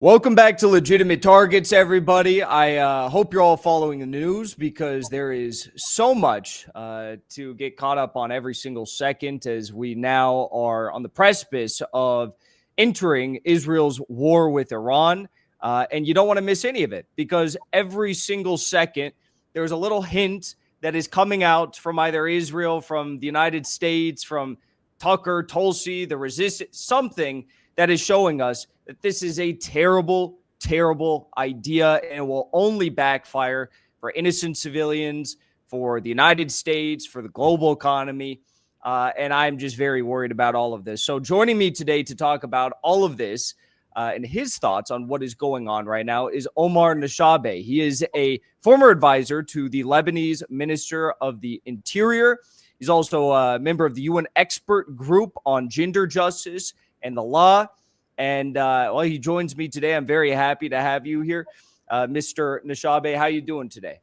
Welcome back to Legitimate Targets, everybody. I hope you're all following the news because there is so much to get caught up on every single second as we now are on the precipice of entering Israel's war with Iran. And you don't want to miss any of it because every single second there's a little hint that is coming out from either Israel, from the United States, from Tucker, Tulsi, the resistance, something that is showing us that this is a terrible, terrible idea and will only backfire for innocent civilians, for the United States, for the global economy. And I'm just very worried about all of this. So joining me today to talk about all of this and his thoughts on what is going on right now is OMAR NASHABE. He is a former advisor to the Lebanese Minister of the Interior. He's also a member of the UN expert group on gender justice and the law. And well, he joins me today. I'm very happy to have you here, Mr. NASHABE. How you doing today?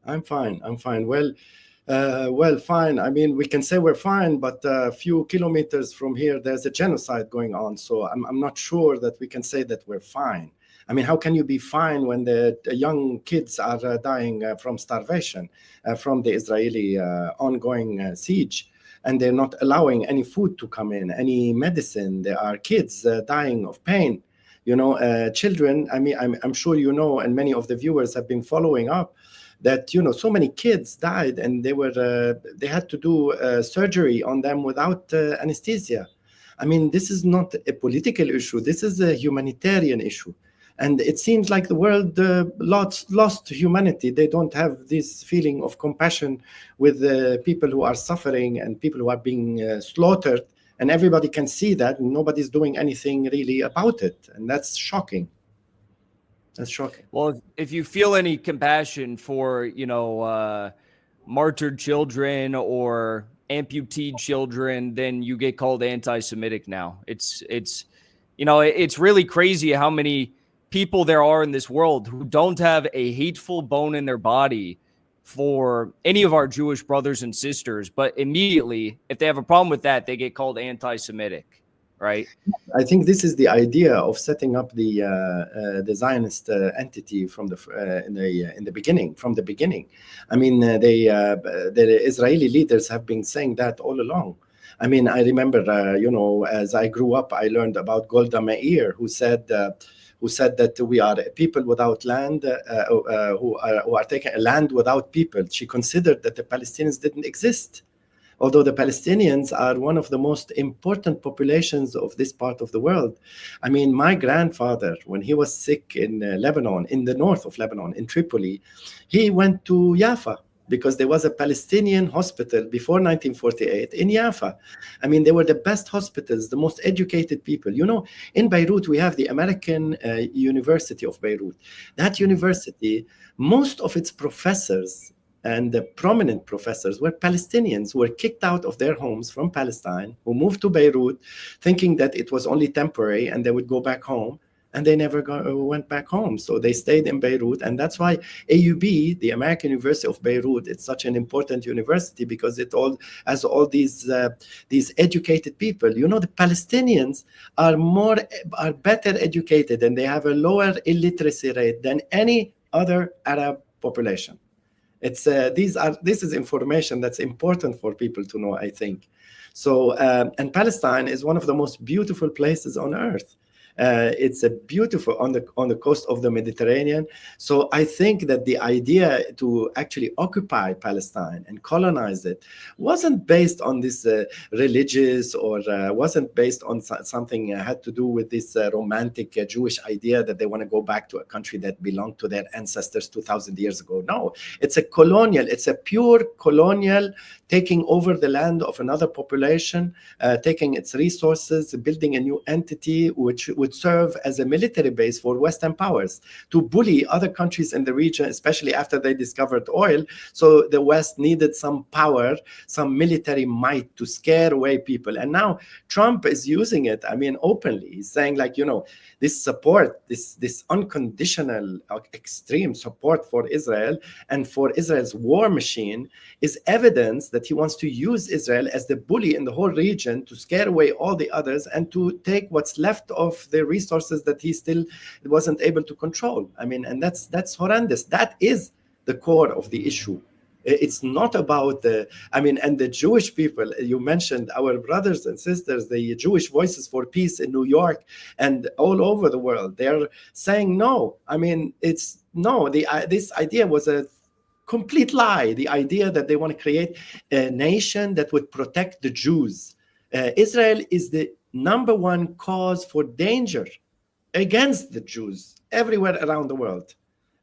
I'm fine. Well, fine. I mean, we can say we're fine, but a few kilometers from here, there's a genocide going on. So I'm not sure that we can say that we're fine. I mean, how can you be fine when the young kids are dying from starvation, from the Israeli ongoing siege? And they're not allowing any food to come in, any medicine. There are kids dying of pain. You know, children, I mean, I'm sure you know, and many of the viewers have been following up, that, you know, so many kids died and they had to do surgery on them without anesthesia. I mean, this is not a political issue. This is a humanitarian issue. And it seems like the world lost humanity. They don't have this feeling of compassion with people who are suffering and people who are being slaughtered. And everybody can see that. And nobody's doing anything really about it. And that's shocking. That's shocking. Well, if you feel any compassion for, you know, martyred children or amputee children, then you get called anti-Semitic now. It's you know, it's really crazy how many people there are in this world who don't have a hateful bone in their body for any of our Jewish brothers and sisters, but immediately, if they have a problem with that, they get called anti-Semitic, right? I think this is the idea of setting up the Zionist entity from in the beginning. From the beginning, I mean, the Israeli leaders have been saying that all along. I mean, I remember, you know, as I grew up, I learned about Golda Meir, who said that we are people without land, who are taking a land without people. She considered that the Palestinians didn't exist, although the Palestinians are one of the most important populations of this part of the world. I mean, my grandfather, when he was sick in Lebanon, in the north of Lebanon, in Tripoli, he went to Jaffa, because there was a Palestinian hospital before 1948 in Jaffa. I mean, they were the best hospitals, the most educated people. You know, in Beirut, we have the American University of Beirut. That university, most of its professors and the prominent professors were Palestinians who were kicked out of their homes from Palestine, who moved to Beirut, thinking that it was only temporary and they would go back home. And they never went back home. So they stayed in Beirut. And that's why AUB, the American University of Beirut, it's such an important university because it all has all these educated people. You know, the Palestinians are better educated and they have a lower illiteracy rate than any other Arab population. It's this is information that's important for people to know, I think. So, and Palestine is one of the most beautiful places on earth. It's a beautiful on the coast of the Mediterranean. So I think that the idea to actually occupy Palestine and colonize it wasn't based on this religious or wasn't based on something had to do with this romantic Jewish idea that they want to go back to a country that belonged to their ancestors 2,000 years ago. No, it's a pure colonial taking over the land of another population, taking its resources, building a new entity which would serve as a military base for Western powers to bully other countries in the region, especially after they discovered oil. So the West needed some power, some military might to scare away people. And now Trump is using it, I mean, openly. He's saying, like, you know, this support, this unconditional, extreme support for Israel and for Israel's war machine is evidence that he wants to use Israel as the bully in the whole region to scare away all the others and to take what's left of their resources that he still wasn't able to control. I mean, and that's horrendous. That is the core of the issue. It's not about the, I mean, and the Jewish people, you mentioned our brothers and sisters, the Jewish Voices for Peace in New York and all over the world, they're saying no. I mean, it's no, this idea was a complete lie. The idea that they want to create a nation that would protect the Jews. Israel is the number one cause for danger against the Jews everywhere around the world.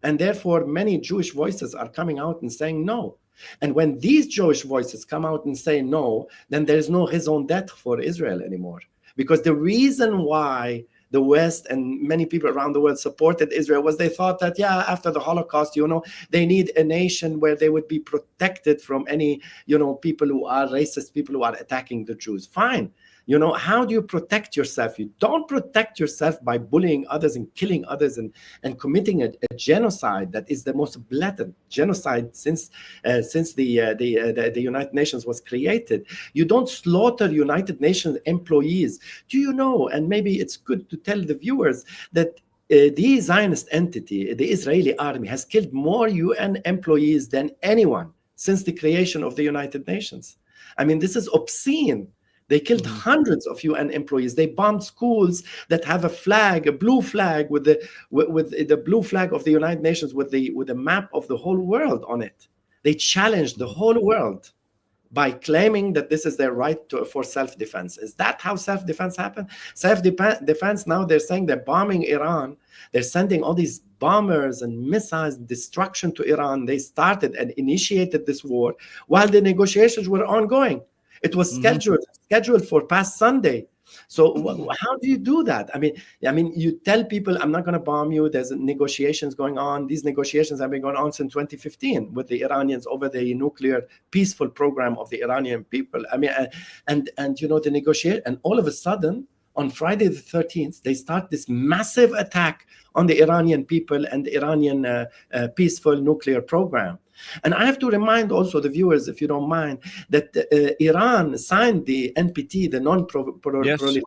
And therefore, many Jewish voices are coming out and saying no. And when these Jewish voices come out and say no, then there is no raison d'etre for Israel anymore. Because the reason why the West and many people around the world supported Israel was they thought that, yeah, after the Holocaust, they need a nation where they would be protected from any, people who are racist, people who are attacking the Jews. Fine. How do you protect yourself? You don't protect yourself by bullying others and killing others and committing a genocide that is the most blatant genocide since the United Nations was created. You don't slaughter United Nations employees. Do you know, and maybe it's good to tell the viewers, that the Zionist entity, the Israeli army, has killed more UN employees than anyone since the creation of the United Nations. I mean, this is obscene. They killed hundreds of UN employees. They bombed schools that have a flag, a blue flag with the blue flag of the United Nations with a map of the whole world on it. They challenged the whole world by claiming that this is their right for self-defense. Is that how self-defense happened? Self-defense, now they're saying they're bombing Iran. They're sending all these bombers and missiles, destruction to Iran. They started and initiated this war while the negotiations were ongoing. It was scheduled for past Sunday. So how do you do that? I mean, you tell people, I'm not going to bomb you. There's negotiations going on. These negotiations have been going on since 2015 with the Iranians over the nuclear peaceful program of the Iranian people. I mean, and the negotiation, and all of a sudden, on Friday the 13th, they start this massive attack on the Iranian people and the Iranian peaceful nuclear program. And I have to remind also the viewers, if you don't mind, that Iran signed the NPT, the non-proliferation,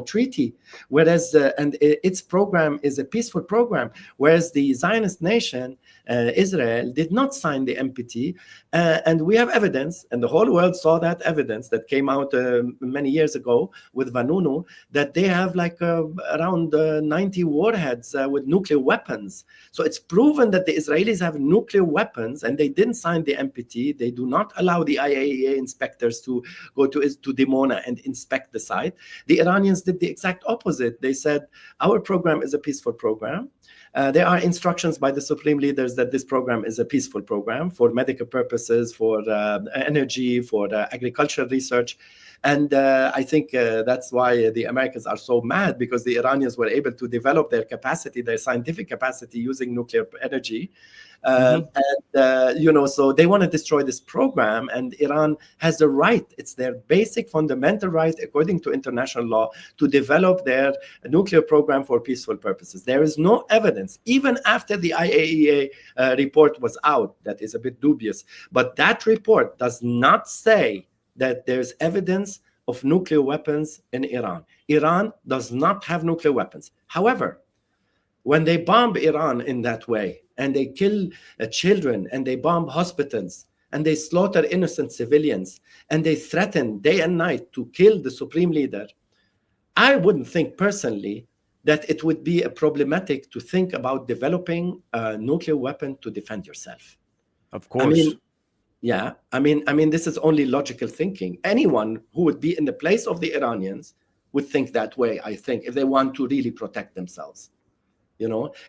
treaty, whereas and its program is a peaceful program, whereas the Zionist nation, Israel, did not sign the NPT, and we have evidence, and the whole world saw that evidence that came out many years ago with Vanunu, that they have like around 90 warheads with nuclear weapons. So it's proven that the Israelis have nuclear weapons, and they didn't sign the NPT. They do not allow the IAEA inspectors to go to Dimona and inspect the site. The Iranians did the exact opposite. They said, our program is a peaceful program. There are instructions by the supreme leaders that this program is a peaceful program for medical purposes, for energy, for agricultural research. And I think that's why the Americans are so mad, because the Iranians were able to develop their capacity, their scientific capacity, using nuclear energy. So they want to destroy this program, and Iran has the right, it's their basic fundamental right, according to international law, to develop their nuclear program for peaceful purposes. There is no evidence, even after the IAEA report was out, that is a bit dubious, but that report does not say that there's evidence of nuclear weapons in Iran. Iran does not have nuclear weapons. However, when they bomb Iran in that way, and they kill children, and they bomb hospitals, and they slaughter innocent civilians, and they threaten day and night to kill the supreme leader, I wouldn't think personally that it would be problematic to think about developing a nuclear weapon to defend yourself. Of course. I mean, this is only logical thinking. Anyone who would be in the place of the Iranians would think that way, I think, if they want to really protect themselves.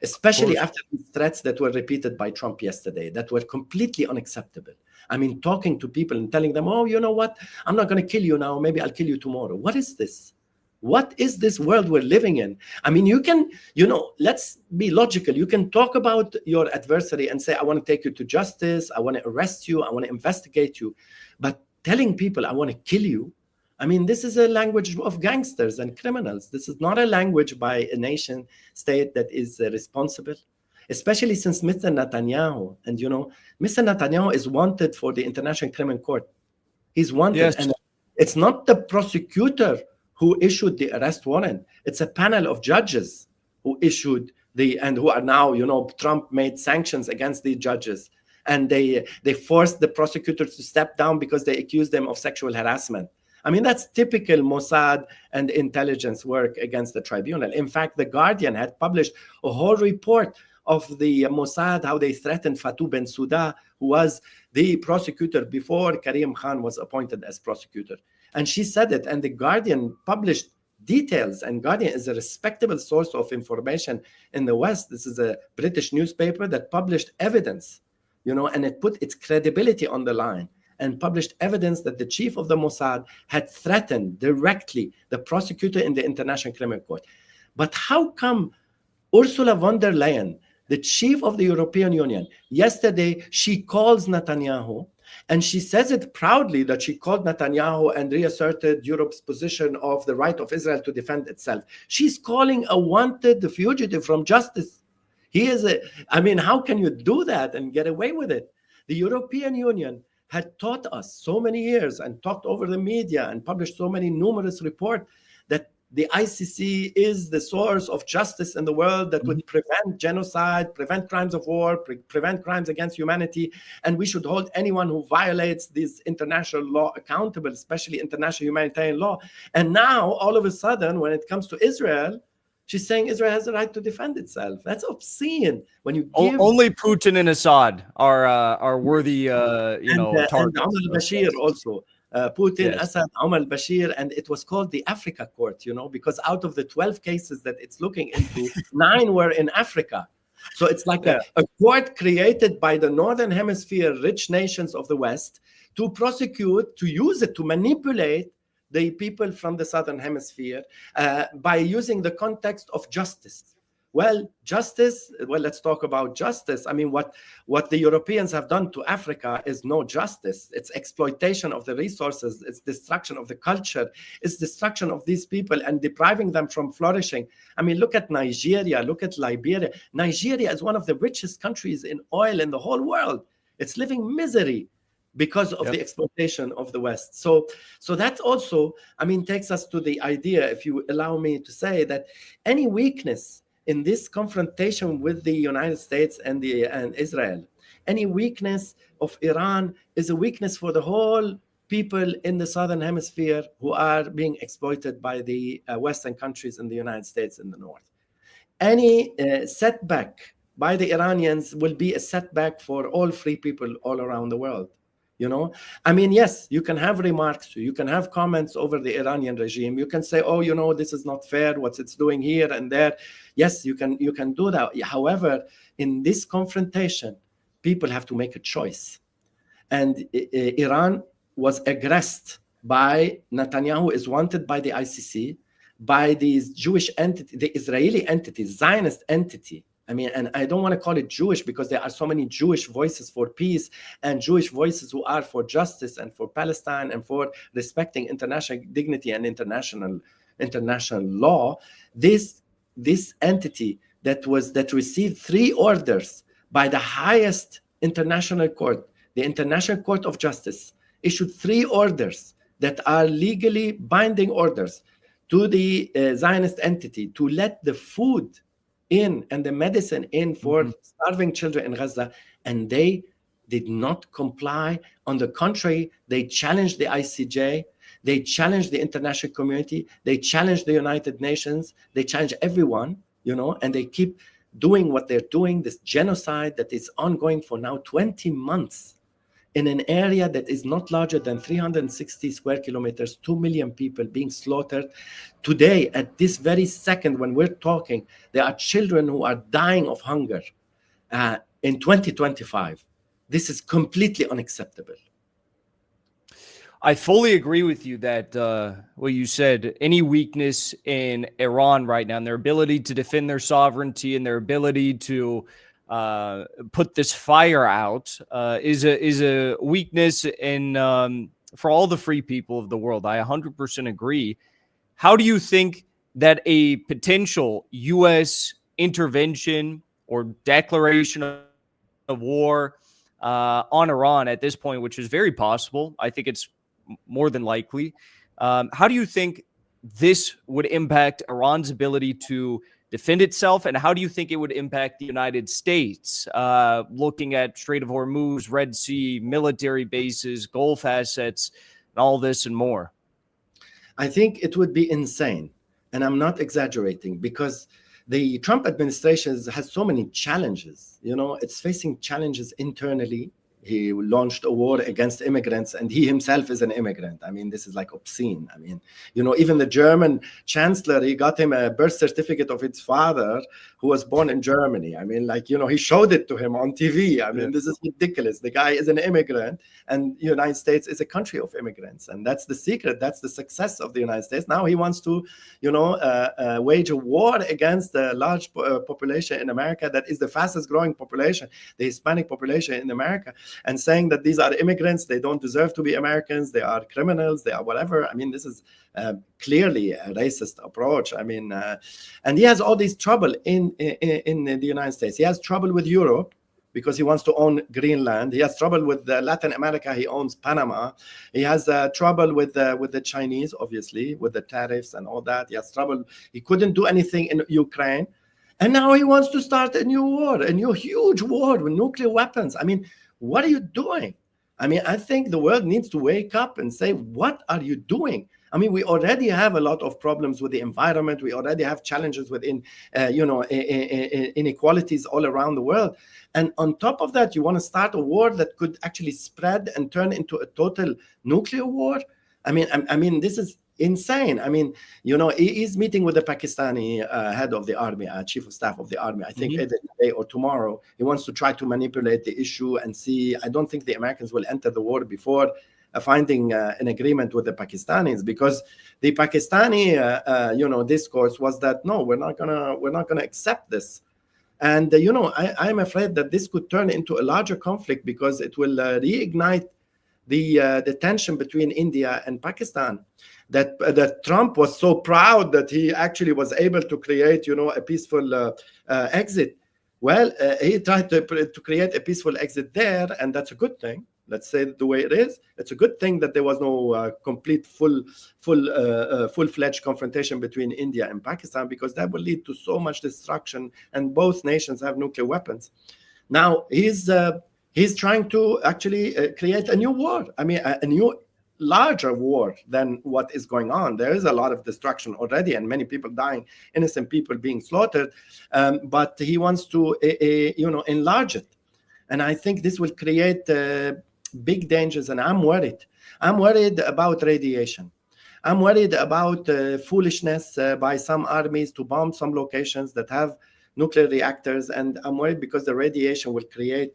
Especially after the threats that were repeated by Trump yesterday, that were completely unacceptable. I mean, talking to people and telling them, oh, you know what? I'm not going to kill you now. Maybe I'll kill you tomorrow. What is this? What is this world we're living in? I mean, you can, let's be logical. You can talk about your adversary and say, I want to take you to justice. I want to arrest you. I want to investigate you. But telling people I want to kill you, I mean, this is a language of gangsters and criminals. This is not a language by a nation state that is responsible, especially since Mr. Netanyahu. And, Mr. Netanyahu is wanted for the International Criminal Court. He's wanted. Yes. And it's not the prosecutor who issued the arrest warrant. It's a panel of judges who issued and who are now, Trump made sanctions against the judges. And they forced the prosecutors to step down because they accused them of sexual harassment. I mean, that's typical Mossad and intelligence work against the tribunal. In fact, The Guardian had published a whole report of the Mossad, how they threatened Fatou Bensouda, who was the prosecutor before Karim Khan was appointed as prosecutor. And she said it, and The Guardian published details, and Guardian is a respectable source of information in the West. This is a British newspaper that published evidence, and it put its credibility on the line and published evidence that the chief of the Mossad had threatened directly the prosecutor in the International Criminal Court. But how come Ursula von der Leyen, the chief of the European Union, yesterday she calls Netanyahu, and she says it proudly that she called Netanyahu and reasserted Europe's position of the right of Israel to defend itself. She's calling a wanted fugitive from justice. How can you do that and get away with it? The European Union had taught us so many years and talked over the media and published so many numerous reports that the ICC is the source of justice in the world that would prevent genocide, prevent crimes of war, prevent crimes against humanity. And we should hold anyone who violates this international law accountable, especially international humanitarian law. And now, all of a sudden, when it comes to Israel, she's saying Israel has the right to defend itself. That's obscene. When you give only Putin and Assad are worthy, targets. And Omar al-Bashir also. Putin, Yes. Assad, Omar al-Bashir, and it was called the Africa Court, because out of the 12 cases that it's looking into, 9 were in Africa. So it's like a court created by the Northern Hemisphere rich nations of the West to prosecute, to use it to manipulate the people from the Southern Hemisphere by using the context of justice. Well, let's talk about justice. I mean, what the Europeans have done to Africa is no justice. It's exploitation of the resources. It's destruction of the culture. It's destruction of these people and depriving them from flourishing. I mean, look at Nigeria. Look at Liberia. Nigeria is one of the richest countries in oil in the whole world. It's living misery because of the exploitation of the West. So that also, takes us to the idea, if you allow me to say, that any weakness in this confrontation with the United States and Israel, any weakness of Iran is a weakness for the whole people in the Southern Hemisphere who are being exploited by the Western countries in the United States in the North. Any setback by the Iranians will be a setback for all free people all around the world. Yes, you can have remarks, you can have comments over the Iranian regime. You can say, this is not fair, what it's doing here and there. Yes, you can do that. However, in this confrontation, people have to make a choice. And Iran was aggressed by Netanyahu, is wanted by the ICC, by these Jewish entity, the Israeli entity, Zionist entity. And I don't want to call it Jewish because there are so many Jewish voices for peace and Jewish voices who are for justice and for Palestine and for respecting international dignity and international law. This entity that received 3 orders by the highest international court, the International Court of Justice, issued 3 orders that are legally binding orders to the Zionist entity to let the food in and the medicine in for starving children in Gaza, and they did not comply. On the contrary, they challenged the ICJ, they challenged the international community, they challenged the United Nations, they challenged everyone, and they keep doing what they're doing, this genocide that is ongoing for now 20 months in an area that is not larger than 360 square kilometers, 2 million people being slaughtered. Today, at this very second when we're talking, there are children who are dying of hunger in 2025. This is completely unacceptable. I fully agree with you that what you said, any weakness in Iran right now and their ability to defend their sovereignty and their ability to put this fire out is a weakness in for all the free people of the world. I 100% agree. How do you think that a potential U.S. intervention or declaration of war on Iran at this point, which is very possible, I think it's more than likely, how do you think this would impact Iran's ability to defend itself? And how do you think it would impact the United States, looking at Strait of Hormuz, Red Sea, military bases, Gulf assets, and all this and more? I think it would be insane. And I'm not exaggerating, because the Trump administration has so many challenges. It's facing challenges internally. He launched a war against immigrants, and he himself is an immigrant. I mean, this is like obscene. I mean, even the German chancellor, he got him a birth certificate of his father, who was born in Germany. I mean, he showed it to him on TV. I mean, this is ridiculous. The guy is an immigrant, and the United States is a country of immigrants. And that's the secret. That's the success of the United States. Now he wants to, wage a war against the large population in America that is the fastest growing population, the Hispanic population in America, and saying that these are immigrants, they don't deserve to be Americans, they are criminals, they are whatever. I mean, this is clearly a racist approach. I mean, and he has all this trouble in the United States. He has trouble with Europe because he wants to own Greenland. He has trouble with Latin America. He owns Panama. He has trouble with the Chinese, obviously, with the tariffs and all that. He has trouble. He couldn't do anything in Ukraine. And now he wants to start a new war, a new huge war with nuclear weapons. I mean, what are you doing? I mean, I think the world needs to wake up and say, what are you doing? I mean, we already have a lot of problems with the environment. We already have challenges within, inequalities all around the world. And on top of that, you want to start a war that could actually spread and turn into a total nuclear war? I mean, this is insane. I mean, he's meeting with the Pakistani head of the army, chief of staff of the army, I think either today or tomorrow. He wants to try to manipulate the issue and see. I don't think the Americans will enter the war before finding an agreement with the Pakistanis, because the Pakistani, discourse was that, no, we're not gonna accept this. And, I'm afraid that this could turn into a larger conflict, because it will reignite the tension between India and Pakistan. That Trump was so proud that he actually was able to create, a peaceful exit. Well, he tried to create a peaceful exit there, and that's a good thing. Let's say it the way it is. It's a good thing that there was no complete, full-fledged confrontation between India and Pakistan, because that will lead to so much destruction, and both nations have nuclear weapons. Now he's trying to actually create a new war. I mean, a new, larger war than what is going on. There is a lot of destruction already, and many people dying, innocent people being slaughtered. But he wants to, enlarge it, and I think this will create big dangers. And I'm worried. I'm worried about radiation. I'm worried about foolishness by some armies to bomb some locations that have nuclear reactors, and I'm worried because the radiation will create.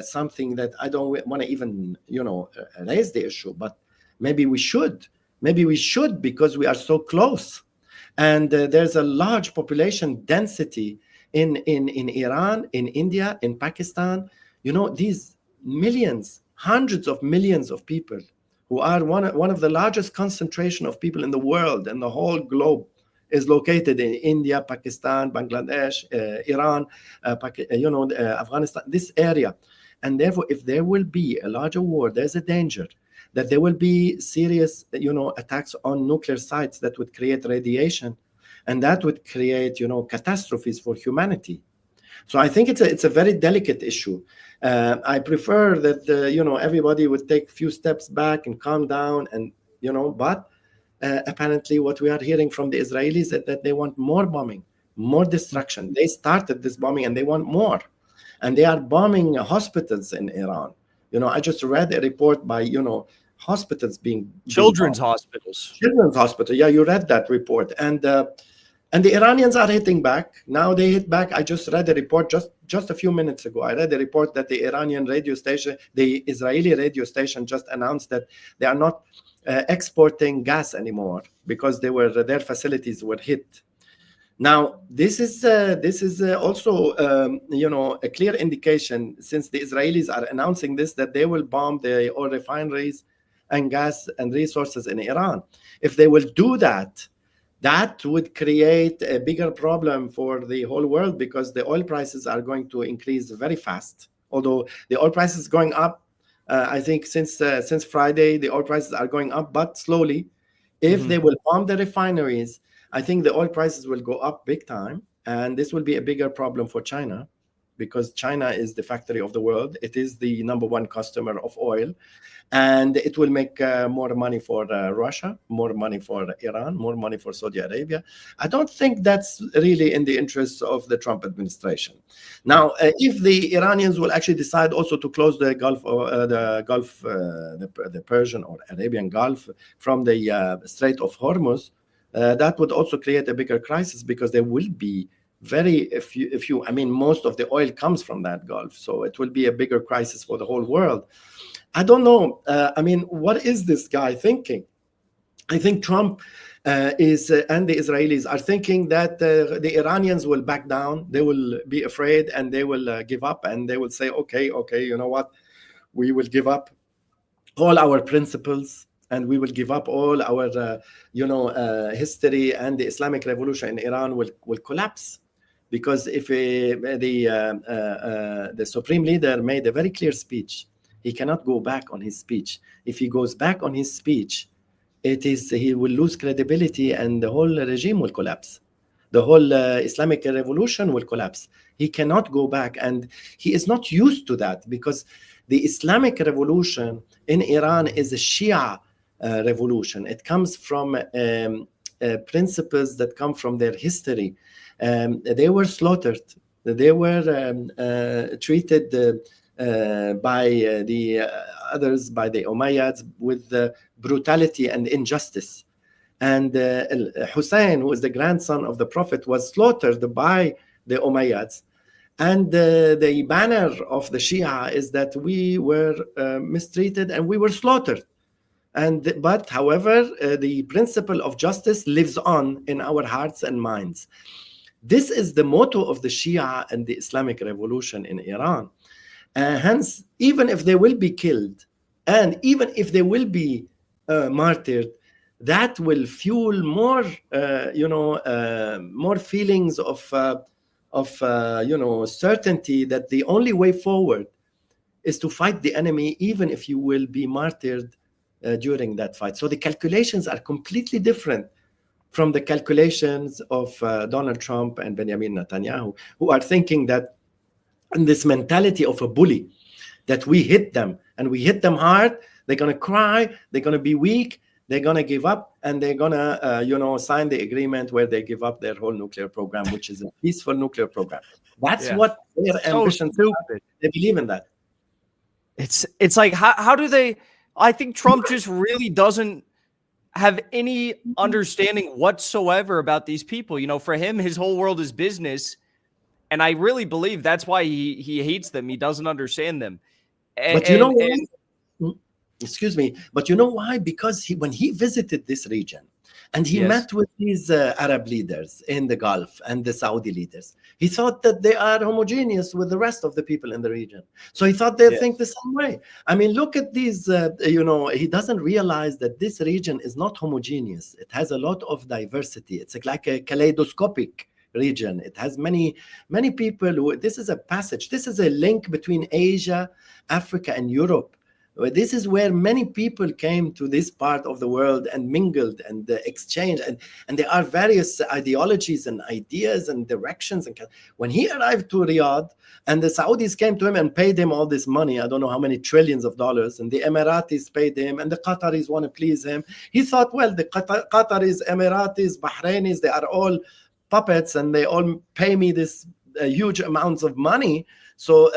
Something that I don't want to even, raise the issue, but maybe we should. Maybe we should, because we are so close. And there's a large population density in Iran, in India, in Pakistan. These millions, hundreds of millions of people who are one of the largest concentration of people in the world, and the whole globe is located in India, Pakistan, Bangladesh, Iran, Afghanistan, this area. And therefore, if there will be a larger war, there's a danger that there will be serious, attacks on nuclear sites that would create radiation, and that would create, catastrophes for humanity. So I think it's a very delicate issue. I prefer that, everybody would take a few steps back and calm down, and, but apparently what we are hearing from the Israelis is that they want more bombing, more destruction. They started this bombing and they want more. And they are bombing hospitals in Iran. I just read a report by, hospitals being Children's hospitals. Children's hospital. Yeah, you read that report. And the Iranians are hitting back. Now they hit back. I just read a report just a few minutes ago. I read a report that the Iranian radio station, the Israeli radio station, just announced that they are not exporting gas anymore because their facilities were hit. Now, this is also a clear indication, since the Israelis are announcing this, that they will bomb the oil refineries and gas and resources in Iran. If they will do that, that would create a bigger problem for the whole world, because the oil prices are going to increase very fast. Although the oil price is going up, I think since Friday, the oil prices are going up, but slowly. If they will bomb the refineries, I think the oil prices will go up big time. And this will be a bigger problem for China, because China is the factory of the world. It is the number one customer of oil. And it will make more money for Russia, more money for Iran, more money for Saudi Arabia. I don't think that's really in the interests of the Trump administration. Now, if the Iranians will actually decide also to close the the Persian or Arabian Gulf from the Strait of Hormuz, that would also create a bigger crisis, because there will be very few. I mean, most of the oil comes from that Gulf, so it will be a bigger crisis for the whole world. I don't know. I mean, what is this guy thinking? I think Trump and the Israelis are thinking that the Iranians will back down. They will be afraid, and they will give up, and they will say, okay, you know what? We will give up all our principles, and we will give up all our, history, and the Islamic Revolution in Iran will collapse. Because if the supreme leader made a very clear speech, he cannot go back on his speech. If he goes back on his speech, he will lose credibility, and the whole regime will collapse. The whole Islamic Revolution will collapse. He cannot go back, and he is not used to that, because the Islamic Revolution in Iran is a Shia revolution. It comes from principles that come from their history. They were slaughtered. They were treated by the others, by the Umayyads, with brutality and injustice. And Hussein, who is the grandson of the Prophet, was slaughtered by the Umayyads. And the banner of the Shia is that we were mistreated and we were slaughtered. But however, the principle of justice lives on in our hearts and minds. This is the motto of the Shia and the Islamic Revolution in Iran. Hence, even if they will be killed, and even if they will be martyred, that will fuel more, more feelings of certainty that the only way forward is to fight the enemy, even if you will be martyred during that fight. So the calculations are completely different from the calculations of Donald Trump and Benjamin Netanyahu, who are thinking that, and this mentality of a bully, that we hit them, and we hit them hard, they're going to cry, they're going to be weak, they're going to give up, and they're going to sign the agreement where they give up their whole nuclear program, which is a peaceful nuclear program. That's what their ambitions are. They believe in that. It's like, how do they? I think Trump just really doesn't have any understanding whatsoever about these people. For him, his whole world is business. And I really believe that's why he hates them. He doesn't understand them. But you know why? Excuse me. But you know why? Because when he visited this region, and he met with these Arab leaders in the Gulf and the Saudi leaders, he thought that they are homogeneous with the rest of the people in the region. So he thought they think the same way. I mean, look at these, he doesn't realize that this region is not homogeneous. It has a lot of diversity. It's like a kaleidoscopic region. It has many people. This is a passage. This is a link between Asia, Africa, and Europe. This is where many people came to this part of the world and mingled and exchanged, and there are various ideologies and ideas and directions. And when he arrived to Riyadh, and the Saudis came to him and paid him all this money, I don't know how many trillions of dollars, and the Emiratis paid him, and the Qataris want to please him, he thought, well, the Qataris, Emiratis, Bahrainis, they are all puppets, and they all pay me this huge amounts of money. So,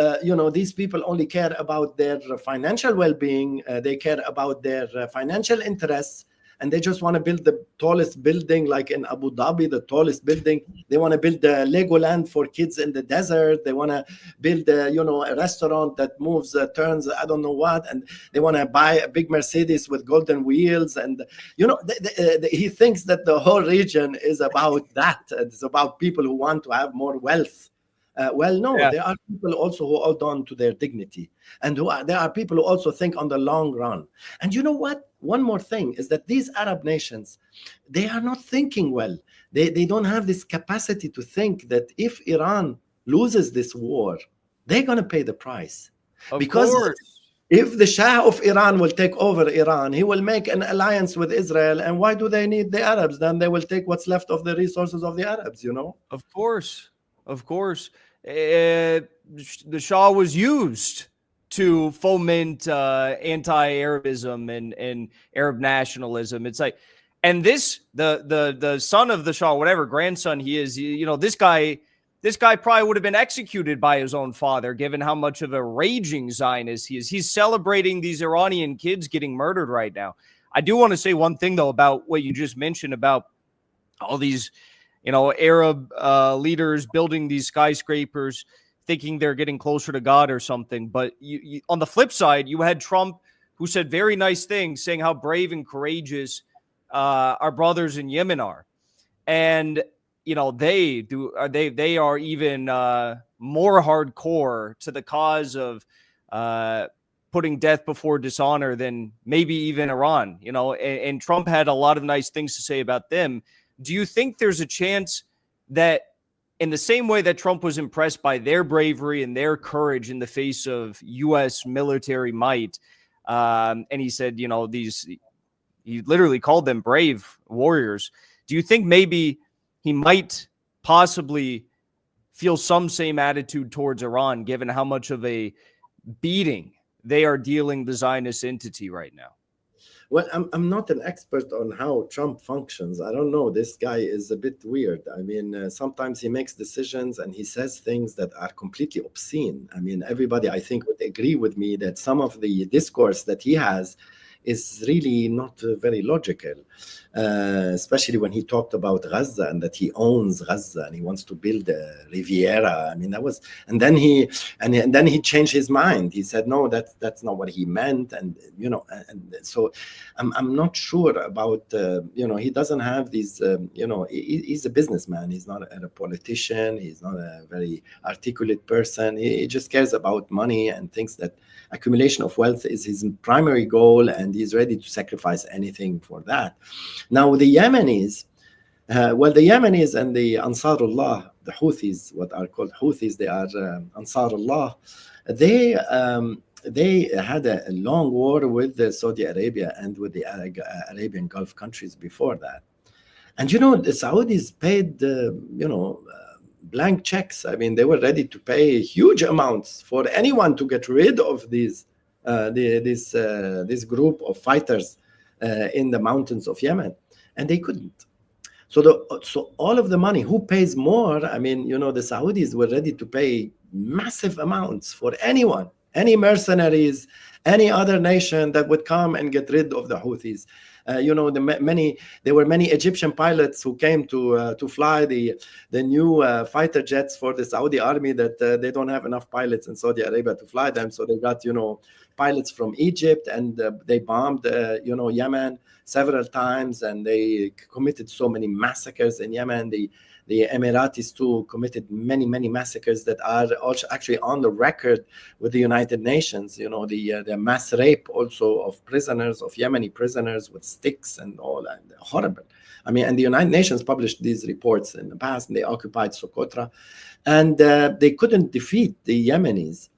these people only care about their financial well-being. They care about their financial interests, and they just want to build the tallest building, like in Abu Dhabi, the tallest building. They want to build the Legoland for kids in the desert. They want to build, a restaurant that moves, turns, I don't know what, and they want to buy a big Mercedes with golden wheels. And, he thinks that the whole region is about that. It's about people who want to have more wealth. There are people also who hold on to their dignity, and there are people who also think on the long run. And you know what? One more thing is that these Arab nations, they are not thinking well. They don't have this capacity to think that if Iran loses this war, they're going to pay the price. Of course. If the Shah of Iran will take over Iran, he will make an alliance with Israel. And why do they need the Arabs? Then they will take what's left of the resources of the Arabs, you know? Of course. Of course. The Shah was used to foment anti-Arabism and Arab nationalism. It's like, and this the son of the Shah, whatever grandson he is, you know, this guy probably would have been executed by his own father, given how much of a raging Zionist he is. He's celebrating these Iranian kids getting murdered right now. I do want to say one thing, though, about what you just mentioned about all these, you know, Arab leaders building these skyscrapers, thinking they're getting closer to God or something. But you, on the flip side, you had Trump, who said very nice things, saying how brave and courageous our brothers in Yemen are. And you know, they are even more hardcore to the cause of putting death before dishonor than maybe even Iran, you know, and Trump had a lot of nice things to say about them. Do you think there's a chance that in the same way that Trump was impressed by their bravery and their courage in the face of U.S. military might, and he said, you know, he literally called them brave warriors. Do you think maybe he might possibly feel some same attitude towards Iran, given how much of a beating they are dealing the Zionist entity right now? Well, I'm not an expert on how Trump functions. I don't know. This guy is a bit weird. I mean, sometimes he makes decisions and he says things that are completely obscene. I mean, everybody, I think, would agree with me that some of the discourse that he has is really not very logical, especially when he talked about Gaza and that he owns Gaza and he wants to build a Riviera. I mean, that was, and then he changed his mind. He said, no, that's not what he meant. And, you know, and so I'm not sure about, you know, he doesn't have these, you know, he's a businessman. He's not a politician. He's not a very articulate person. He just cares about money and thinks that accumulation of wealth is his primary goal, and he's ready to sacrifice anything for that. Now, the Yemenis, the Yemenis and the Ansarullah, the Houthis, what are called Houthis, they are Ansarullah. They had a long war with Saudi Arabia and with the Arabian Gulf countries before that. And, you know, the Saudis paid, you know, blank checks. I mean, they were ready to pay huge amounts for anyone to get rid of this group of fighters in the mountains of Yemen, and they couldn't. So all of the money, who pays more? I mean, you know, the Saudis were ready to pay massive amounts for anyone, any mercenaries, any other nation that would come and get rid of the Houthis. You know, there were many Egyptian pilots who came to fly the new fighter jets for the Saudi army that they don't have enough pilots in Saudi Arabia to fly them. So they got, you know, pilots from Egypt, and they bombed, you know, Yemen several times, and they committed so many massacres in Yemen. The Emiratis too committed many massacres that are also actually on the record with the United Nations. You know, the mass rape also of prisoners, of Yemeni prisoners with sticks and all that. Horrible. I mean, and the United Nations published these reports in the past, and they occupied Socotra, and they couldn't defeat the Yemenis.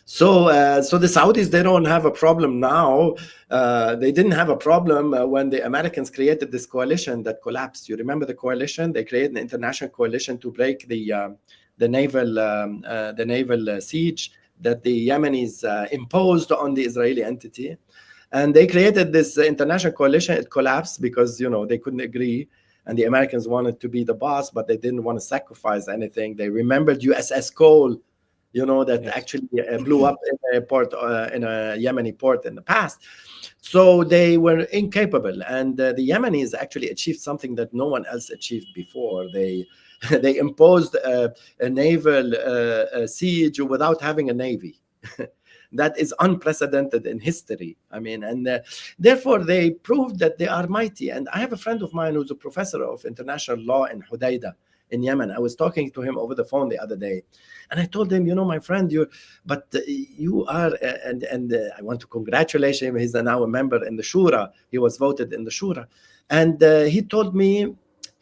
So the Saudis, they don't have a problem now. They didn't have a problem when the Americans created this coalition that collapsed. You remember the coalition? They created an international coalition to break the naval siege that the Yemenis imposed on the Israeli entity. And they created this international coalition. It collapsed because, you know, they couldn't agree. And the Americans wanted to be the boss, but they didn't want to sacrifice anything. They remembered USS Cole, you know, that actually blew up in a port, in a Yemeni port in the past. So they were incapable. And the Yemenis actually achieved something that no one else achieved before. They imposed a naval siege without having a navy. That is unprecedented in history. I mean, and therefore they proved that they are mighty. And I have a friend of mine who's a professor of international law in Hodeidah in Yemen. I was talking to him over the phone the other day, and I told him, you know, my friend, you are, and I want to congratulate him. He's now a member in the Shura. He was voted in the Shura, and he told me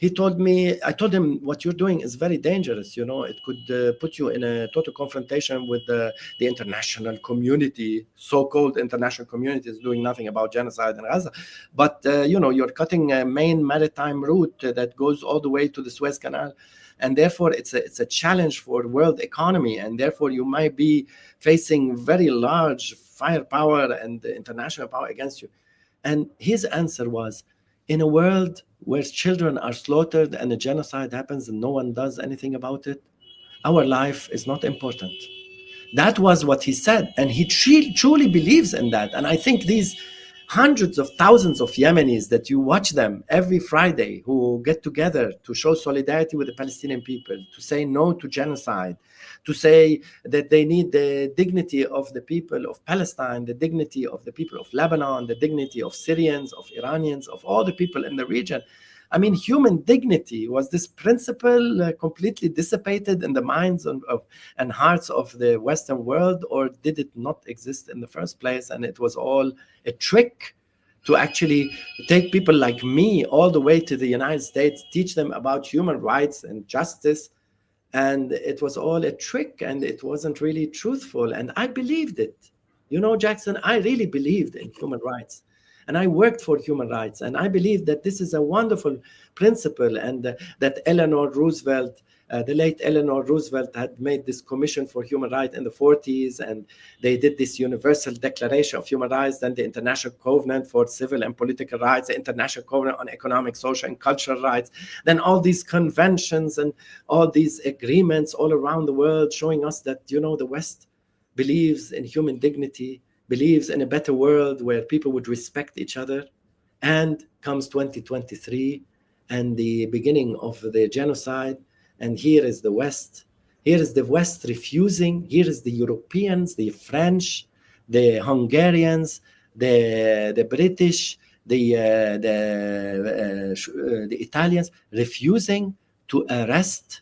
I told him, what you're doing is very dangerous. It could put you in a total confrontation with the international community. So-called international community is doing nothing about genocide in Gaza. But, you're cutting a main maritime route that goes all the way to the Suez Canal. And therefore, it's a challenge for world economy. And therefore, you might be facing very large firepower and international power against you. And his answer was, in a world where children are slaughtered and a genocide happens and no one does anything about it, our life is not important. That was what he said. And he truly believes in that. And I think these hundreds of thousands of Yemenis that you watch them every Friday who get together to show solidarity with the Palestinian people, to say no to genocide, to say that they need the dignity of the people of Palestine, the dignity of the people of Lebanon, the dignity of Syrians, of Iranians, of all the people in the region. I mean, human dignity, was this principle completely dissipated in the minds and hearts of the Western world, or did it not exist in the first place? And it was all a trick to actually take people like me all the way to the United States, teach them about human rights and justice. And it was all a trick, and it wasn't really truthful. And I believed it. Jackson, I really believed in human rights. And I worked for human rights. And I believe that this is a wonderful principle, and that Eleanor Roosevelt, the late Eleanor Roosevelt, had made this commission for human rights in the 40s. And they did this Universal Declaration of Human Rights, then the International Covenant for Civil and Political Rights, the International Covenant on Economic, Social, and Cultural Rights, then all these conventions and all these agreements all around the world showing us that, the West believes in human dignity, believes in a better world where people would respect each other. And comes 2023 and the beginning of the genocide. And here is the West. Here is the West refusing. Here is the Europeans, the French, the Hungarians, the British, the Italians refusing to arrest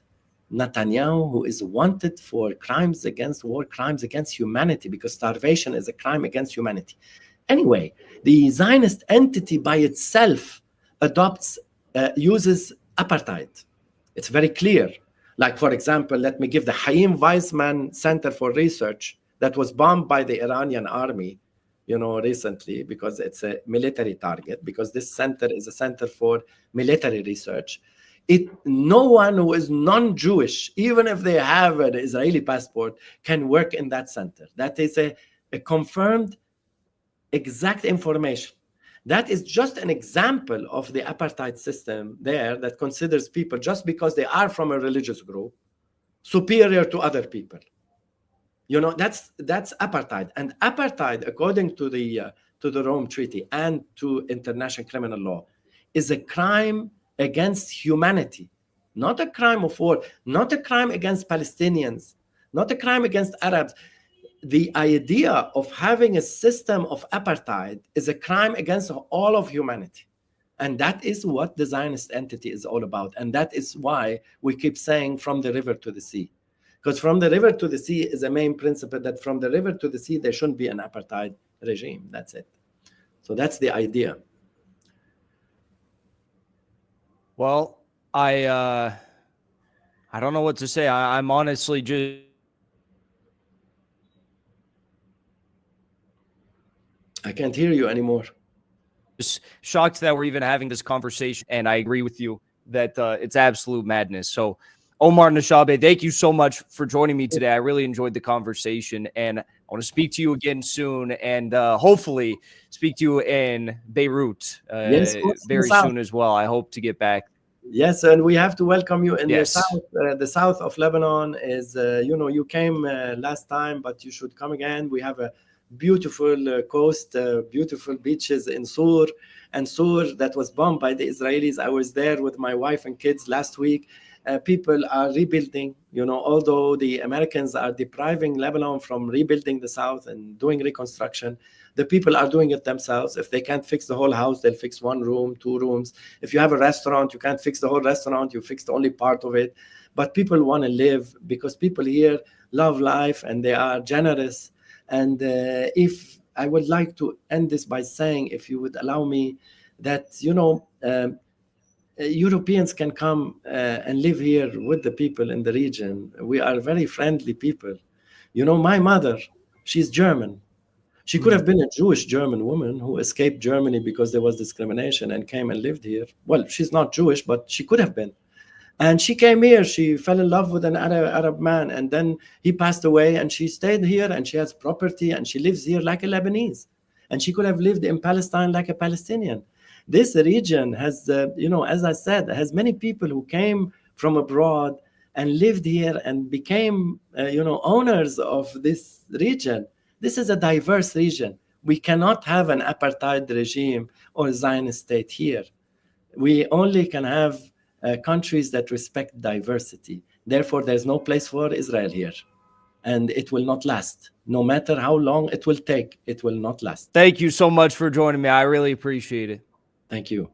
Netanyahu, who is wanted for war crimes against humanity, because starvation is a crime against humanity. Anyway, the Zionist entity by itself uses apartheid. It's very clear. Like, for example, let me give the Chaim Weizmann Center for Research that was bombed by the Iranian army, recently, because it's a military target, because this center is a center for military research. No one who is non-Jewish, even if they have an Israeli passport, can work in that center. That is a confirmed exact information. That is just an example of the apartheid system there, that considers people, just because they are from a religious group, superior to other people. That's apartheid. And apartheid, according to the Rome Treaty and to international criminal law, is a crime against humanity, not a crime of war, not a crime against Palestinians, not a crime against Arabs. The idea of having a system of apartheid is a crime against all of humanity. And that is what the Zionist entity is all about. And that is why we keep saying from the river to the sea. Because from the river to the sea is a main principle, that from the river to the sea, there shouldn't be an apartheid regime. That's it. So that's the idea. Well, I don't know what to say. I'm honestly just... I can't hear you anymore. Just shocked that we're even having this conversation. And I agree with you that it's absolute madness. So, Omar NASHABE, thank you so much for joining me today. I really enjoyed the conversation, and I want to speak to you again soon, and hopefully speak to you in Beirut very soon as well. I hope to get back. Yes, and we have to welcome you in the south. The south of Lebanon is, you came last time, but you should come again. We have a beautiful coast, beautiful beaches in Sur. And Sur, that was bombed by the Israelis. I was there with my wife and kids last week. People are rebuilding, although the Americans are depriving Lebanon from rebuilding the south and doing reconstruction. The people are doing it themselves. If they can't fix the whole house, they'll fix one room, 2 rooms. If you have a restaurant, you can't fix the whole restaurant, you fix only part of it. But people want to live, because people here love life and they are generous. And if I would like to end this by saying, if you would allow me, that, Europeans can come and live here with the people in the region. We are very friendly people. You know, my mother, she's German. She could have been a Jewish German woman who escaped Germany because there was discrimination and came and lived here. Well, she's not Jewish, but she could have been. And she came here. She fell in love with an Arab man, and then he passed away, and she stayed here, and she has property, and she lives here like a Lebanese. And she could have lived in Palestine like a Palestinian. This region has, as I said, has many people who came from abroad and lived here and became, owners of this region. This is a diverse region. We cannot have an apartheid regime or a Zionist state here. We only can have countries that respect diversity. Therefore, there's no place for Israel here. And it will not last. No matter how long it will take, it will not last. Thank you so much for joining me. I really appreciate it. Thank you.